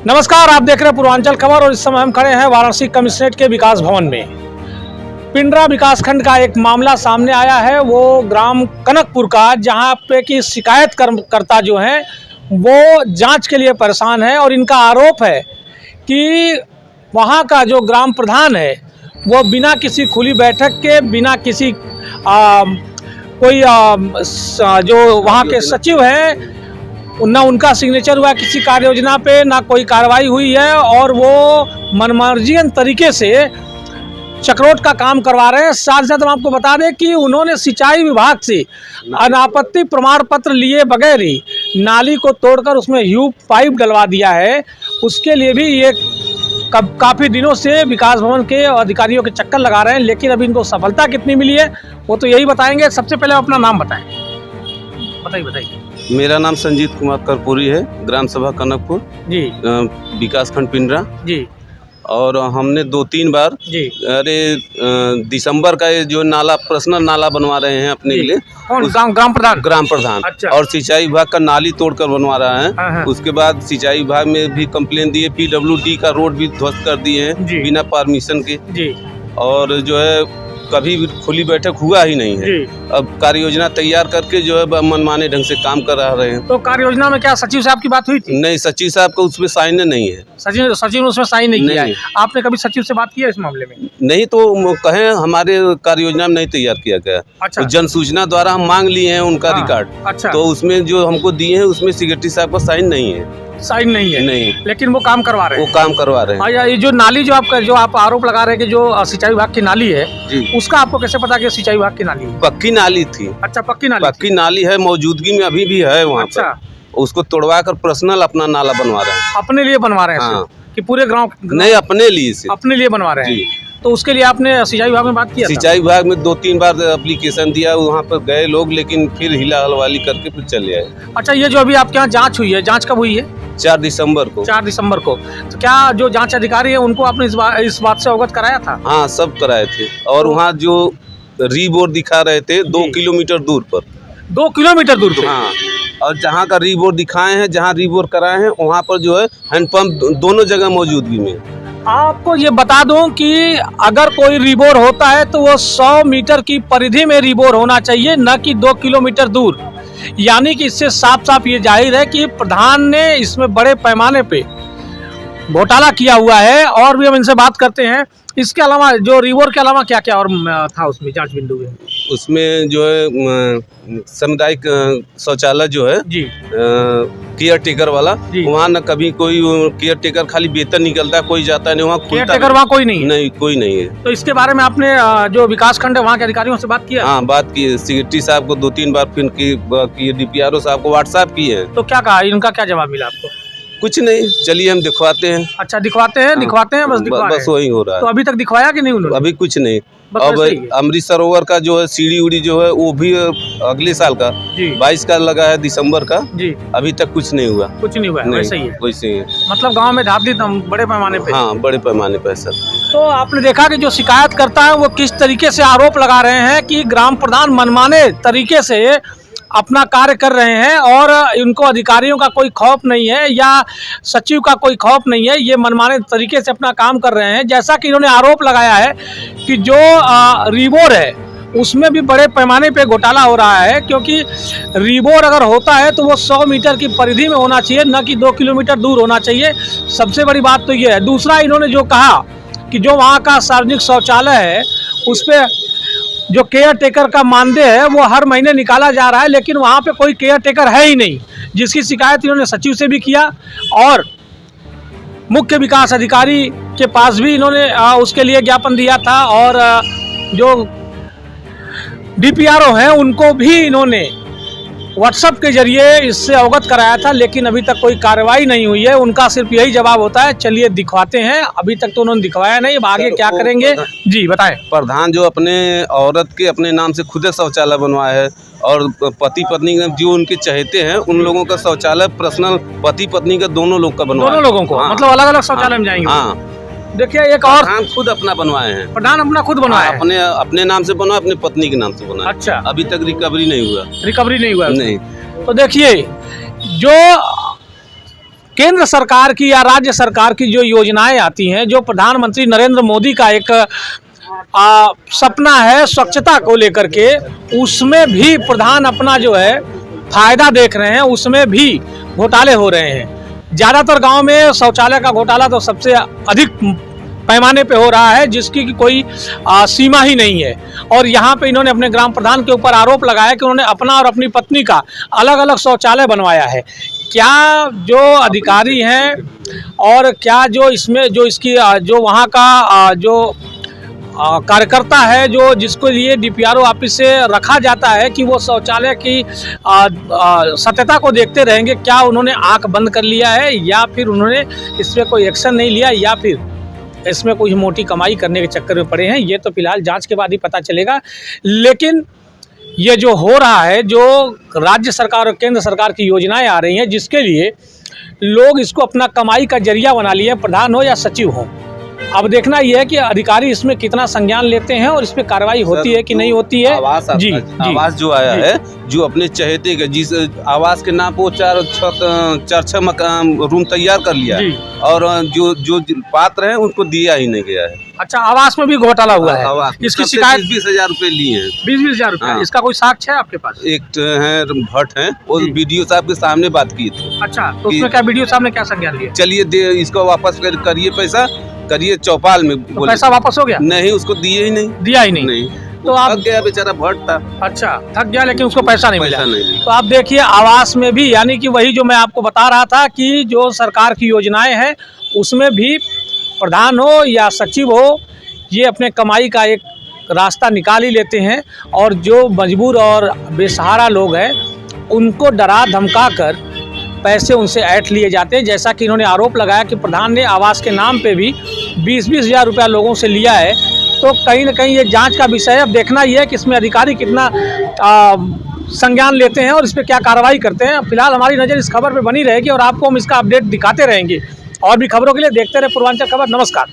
नमस्कार, आप देख रहे हैं पूर्वांचल खबर और इस समय हम खड़े हैं वाराणसी कमिश्नरेट के विकास भवन में। पिंडरा विकासखंड का एक मामला सामने आया है, वो ग्राम कनकपुर का, जहां पे कि शिकायत कर्ता जो हैं वो जांच के लिए परेशान है और इनका आरोप है कि वहां का जो ग्राम प्रधान है वो बिना किसी खुली बैठक के, बिना किसी जो वहां के सचिव हैं ना उनका सिग्नेचर हुआ किसी कार्य योजना पे, ना कोई कार्रवाई हुई है और वो मनमर्जियन तरीके से चक्रोट का काम करवा रहे हैं। साथ साथ हम आपको बता दें कि उन्होंने सिंचाई विभाग से अनापत्ति प्रमाण पत्र लिए बगैर ही नाली को तोड़कर उसमें ह्यू पाइप डलवा दिया है। उसके लिए भी ये काफ़ी दिनों से विकास भवन के अधिकारियों के चक्कर लगा रहे हैं, लेकिन अभी इनको सफलता कितनी मिली है वो तो यही बताएंगे। सबसे पहले अपना नाम बताएं। बताइए। मेरा नाम संजीत कुमार कर्पूरी है, ग्राम सभा कनकपुर जी, विकासखंड पिंडरा जी। और हमने 2-3 बार जी दिसंबर का ये जो नाला, पर्सनल नाला बनवा रहे हैं अपने के लिए, ग्राम प्रधान अच्छा। और सिंचाई विभाग का नाली तोड़कर बनवा रहा है। उसके बाद सिंचाई विभाग में भी कंप्लेन दिए, PWD का रोड भी ध्वस्त कर दिए हैं बिना परमिशन के जी। और जो है कभी भी खुली बैठक हुआ ही नहीं है। अब कार्य योजना तैयार करके जो है मनमाने ढंग से काम कर रहे हैं। तो कार्य योजना में क्या सचिव साहब की बात हुई थी? नहीं, सचिव साहब का उसमें साइन नहीं है। सचिव ने उसमें साइन नहीं किया है। आपने कभी सचिव से बात की है इस मामले में? नहीं, तो कहें हमारे कार्य योजना में नहीं तैयार किया गया। अच्छा। तो जन सूचना द्वारा हम मांग लिए हैं उनका रिकॉर्ड। अच्छा। तो उसमें जो हमको दिए हैं उसमें सेक्रेटरी साहब का साइन नहीं है। साइन नहीं है? नहीं, लेकिन वो काम करवा रहे हैं। वो काम करवा रहे हैं। ये जो नाली जो आप आरोप लगा रहे हैं कि जो सिंचाई विभाग की नाली है जी, उसका आपको कैसे पता कि सिंचाई विभाग की नाली है? पक्की नाली थी। अच्छा, पक्की नाली है, मौजूदगी में अभी भी है वहाँ। अच्छा। उसको तोड़वा कर पर्सनल अपना नाला बनवा रहे हैं। अपने लिए बनवा रहे हैं? हाँ। कि पूरे गाँव? नहीं, अपने लिए से। अपने लिए बनवा रहे हैं। तो उसके लिए आपने सिंचाई विभाग में बात किया? सिंचाई विभाग में 2-3 बार एप्लीकेशन दिया, वहाँ पर गए लोग, लेकिन फिर हिला हलवाली करके फिर चले आए। अच्छा, ये जो अभी आपके यहाँ जांच हुई है, जांच कब हुई है? 4 दिसंबर को। 4 दिसंबर को। तो क्या जो जांच अधिकारी है उनको आपने इस बात से अवगत कराया था? हाँ, सब कराए थे। और वहाँ जो रीबोर्ड दिखा रहे थे 2 किलोमीटर दूर पर। 2 किलोमीटर दूर पर? हाँ। और जहाँ का रीबोर्ड दिखाए हैं, जहाँ रीबोर्ड कराए हैं, वहाँ पर जो है हैंडपंप दोनों जगह मौजूदगी में। आपको ये बता दूं कि अगर कोई रिबोर होता है तो वो 100 मीटर की परिधि में रिबोर होना चाहिए, न कि 2 किलोमीटर दूर। यानी कि इससे साफ साफ ये जाहिर है कि प्रधान ने इसमें बड़े पैमाने पे घोटाला किया हुआ है। और भी हम इनसे बात करते हैं। इसके अलावा जो रिबोर के अलावा क्या क्या और था उसमें जांच बिंदु में? उसमें जो है सामुदायिक शौचालय जो है जी, केयर टेकर वाला, वहाँ न कभी कोई केयर टेकर, खाली वेतन निकलता है, कोई जाता नहीं वहाँ। केयर टेकर वहाँ कोई नहीं? नहीं, कोई नहीं है। तो इसके बारे में आपने जो विकास खंड है वहाँ के अधिकारियों से बात किया? हाँ, बात की। सेक्रेटरी साहब को 2-3 बार, फिर की DPRO साहब को व्हाट्सएप की है। तो क्या कहा, इनका क्या जवाब मिला आपको? कुछ नहीं, चलिए हम दिखवाते हैं। अच्छा, दिखवाते हैं? हाँ, दिखवाते हैं, बस वही हो रहा है। तो अभी तक दिखवाया कि नहीं उन्होंने? अभी कुछ नहीं। अब अमृत सरोवर का जो है सीढ़ी उड़ी जो है वो भी अगले साल का 22 का लगा है, दिसंबर का जी। अभी तक कुछ नहीं हुआ। कुछ नहीं हुआ है? वैसे ही है? वैसे ही है। मतलब गांव में धांधली बड़े पैमाने पे? हाँ, बड़े पैमाने पे सर। तो आपने देखा कि जो शिकायत करता है वो किस तरीके से आरोप लगा रहे हैं कि ग्राम प्रधान मनमाने तरीके से अपना कार्य कर रहे हैं और इनको अधिकारियों का कोई खौफ नहीं है या सचिव का कोई खौफ नहीं है। ये मनमाने तरीके से अपना काम कर रहे हैं। जैसा कि इन्होंने आरोप लगाया है कि जो रिबोर है उसमें भी बड़े पैमाने पे घोटाला हो रहा है, क्योंकि रिबोर अगर होता है तो वो 100 मीटर की परिधि में होना चाहिए, न कि 2 किलोमीटर दूर होना चाहिए। सबसे बड़ी बात तो ये है। दूसरा, इन्होंने जो कहा कि जो वहाँ का सार्वजनिक शौचालय है उस पर जो केयर टेकर का मानदेय है वो हर महीने निकाला जा रहा है, लेकिन वहाँ पे कोई केयर टेकर है ही नहीं, जिसकी शिकायत इन्होंने सचिव से भी किया और मुख्य विकास अधिकारी के पास भी इन्होंने उसके लिए ज्ञापन दिया था। और जो DPRO हैं उनको भी इन्होंने व्हाट्सएप के जरिए इससे अवगत कराया था, लेकिन अभी तक कोई कार्रवाई नहीं हुई है। उनका सिर्फ यही जवाब होता है, चलिए दिखवाते हैं। अभी तक तो उन्होंने दिखवाया नहीं, अब आगे क्या करेंगे जी बताएं। प्रधान जो अपने औरत के अपने नाम से खुद शौचालय बनवाया है और पति पत्नी जो उनके चाहते हैं उन लोगों का शौचालय पर्सनल पति पत्नी का दोनों लोग का बनवाया। दोनों लोगों को? मतलब अलग अलग शौचालय में जाएंगे? हाँ। देखिए, एक और खुद अपना बनवाए हैं। प्रधान अपना खुद बनवाया है? अपने नाम से बनवाया, अपने पत्नी के नाम से बनवाया। अच्छा। अभी तक रिकवरी नहीं हुआ? रिकवरी नहीं हुआ? नहीं। तो देखिए, जो केंद्र सरकार की या राज्य सरकार की जो योजनाएं आती हैं, जो प्रधानमंत्री नरेंद्र मोदी का एक सपना है स्वच्छता को लेकर के, उसमें भी प्रधान अपना जो है फायदा देख रहे हैं, उसमें भी घोटाले हो रहे हैं। ज़्यादातर गांव में शौचालय का घोटाला तो सबसे अधिक पैमाने पे हो रहा है, जिसकी कोई सीमा ही नहीं है। और यहाँ पे इन्होंने अपने ग्राम प्रधान के ऊपर आरोप लगाया कि उन्होंने अपना और अपनी पत्नी का अलग अलग शौचालय बनवाया है। क्या जो अधिकारी हैं और क्या जो इसमें जो इसकी जो वहाँ का जो कार्यकर्ता है, जो जिसको लिए डीपीआरओ ऑफिस से रखा जाता है कि वो शौचालय की सत्यता को देखते रहेंगे, क्या उन्होंने आंख बंद कर लिया है या फिर उन्होंने इस पर कोई एक्शन नहीं लिया या फिर इसमें कोई मोटी कमाई करने के चक्कर में पड़े हैं, ये तो फिलहाल जांच के बाद ही पता चलेगा। लेकिन ये जो हो रहा है, जो राज्य सरकार और केंद्र सरकार की योजनाएं आ रही हैं, जिसके लिए लोग इसको अपना कमाई का जरिया बना लिए, प्रधान हो या सचिव हो। अब देखना यह है कि अधिकारी इसमें कितना संज्ञान लेते हैं और इस पे कार्रवाई होती है कि नहीं होती है। आवास जो आया है, जो अपने चहेते के जिस आवास के नाम पर चार छह मकान रूम तैयार कर लिया है और जो पात्र हैं उनको दिया ही नहीं गया है। अच्छा, आवास में भी घोटाला हुआ है। इसकी शिकायत 20,000 रुपए लिए हैं। 20,000 रुपए। इसका कोई साक्ष्य है आपके पास? एक है भट्ट है, वो बीडीओ साहब के सामने बात की थी। अच्छा, तो उसमें क्या बीडीओ साहब ने क्या संज्ञान लिया? चलिए इसको वापस करिए, पैसा करिए चौपाल में। तो पैसा वापस हो गया? नहीं, उसको दिए ही नहीं। दिया ही नहीं। तो आप गया बेचारा, भट्ट था। अच्छा, थक गया लेकिन उसको पैसा नहीं मिला। नहीं। तो आप देखिए आवास में भी, यानी कि वही जो मैं आपको बता रहा था कि जो सरकार की योजनाएं हैं उसमें भी प्रधान हो या सचिव हो, ये अपने कमाई का एक रास्ता निकाल ही लेते हैं और जो मजबूर और बेसहारा लोग हैं उनको डरा धमका कर पैसे उनसे ऐंठ लिए जाते हैं। जैसा कि इन्होंने आरोप लगाया कि प्रधान ने आवास के नाम पे भी 20,000 रुपया लोगों से लिया है। तो कहीं ना कहीं ये जांच का विषय है। अब देखना ये है कि इसमें अधिकारी कितना संज्ञान लेते हैं और इस पर क्या कार्रवाई करते हैं। फिलहाल हमारी नज़र इस खबर पर बनी रहेगी और आपको हम इसका अपडेट दिखाते रहेंगे। और भी खबरों के लिए देखते रहे पूर्वांचल खबर। नमस्कार।